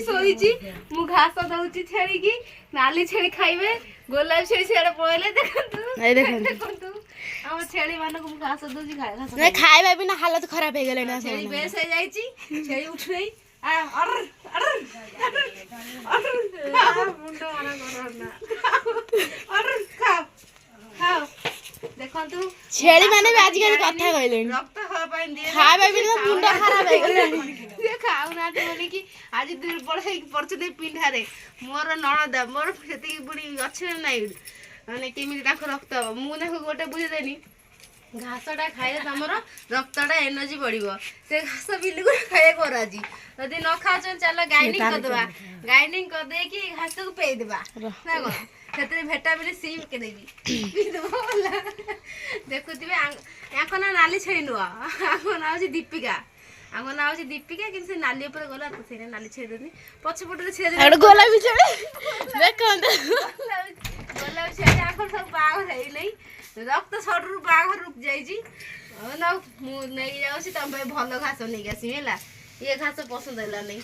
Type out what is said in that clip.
ଶୋଇଛି ମୁଁ ଘାସ ଦଉଛି ଛେଳି କି ନାଲି ଛେଳି ଖାଇବେ ଗୋଲାପ ଛେଳି ସିଆଡେ ପଳେଇଲେ ଦେଖନ୍ତୁ ଦେଖନ୍ତୁ ଆମ ଛେଳି ମାନଙ୍କୁ ମୁଁ ଘାସ ଦଉଛି ଖାଇବା ବିନା ହାଲତ ଖରାପ ହେଇଗଲାଣି ଛେଳି ବେଶ ହେଇଯାଇଛି ଛେଳି ଉଠୁନେଇ ଦେଖନ୍ତୁ ଛେଳି ମାନେ ବି ଆଜିକାଲି କଥା କହିଲେଣି ରକ୍ତ ହବା ପାଇଁ ଦିଏ ଖାଇବା ବିନା ମୁଣ୍ଡ ଖରାପ ହେଇଗଲାଣି ଖାଉନାହାନ୍ତି ବୋଲିକି ଆଜି ଦୁର୍ବଳ ହେଇକି ପଡୁଛନ୍ତି ପିଣ୍ଡାରେ ମୋର ନଣଦ ମୋର ସେତିକି ବୁଢୀ ଅଛି ନା ନାଇଁ ମାନେ କେମିତି ତାଙ୍କ ରକ୍ତ ହବ ମୁଁ ତାଙ୍କୁ ଗୋଟେ ବୁଝେଇଦେନି ଘାସଟା ଖାଇଲେ ତମର ରକ୍ତଟା ଏନର୍ଜି ବଢିବ ସେ ଘାସ ବିଲକୁ ଖାଇବାକୁ ଆଜି ଯଦି ନ ଖାଉଛନ୍ତି ଚାଲ ଗାଇନିଂ କରିଦେବା ଗାଇନିଂ କରିଦେଇକି ଘାସକୁ ପେଇଦେବା ନା କଣ ସେଥିରେ ଭିଟାମିନ ସି ପକେଇଦେବି ଦେଖୁଥିବେ ୟାଙ୍କ ନାଁ ନାଲି ଛେଳି ନୁହଁ ଆଙ୍କ ନାଁ ହଉଛି ଦୀପିକା ଆମ ନାଁ ହଉଛି ଦୀପିକା କିନ୍ତୁ ସେ ନାଲି ଉପରେ ଗଲା ସେଇଟା ନାଲି ଛେଳି ଦେଉନି ପଛପଟରେ ଛେଳି ଗୋଲାପୀ ଛେଳି ଦେଖନ୍ତୁ ଗୋଲାପୀ ଛେଳି ଆଙ୍କର ସବୁ ବାହାଘର ହେଇନାହିଁ ରକ୍ତ ସଡ଼ରୁ ବାହାଘର ଯାଇଛି ମୁଁ ନେଇକି ଯାଉଛି ତମ ପାଇଁ ଭଲ ଘାସ ନେଇକି ଆସିବି ହେଲା ଇଏ ଘାସ ପସନ୍ଦ ହେଲା ନାହିଁ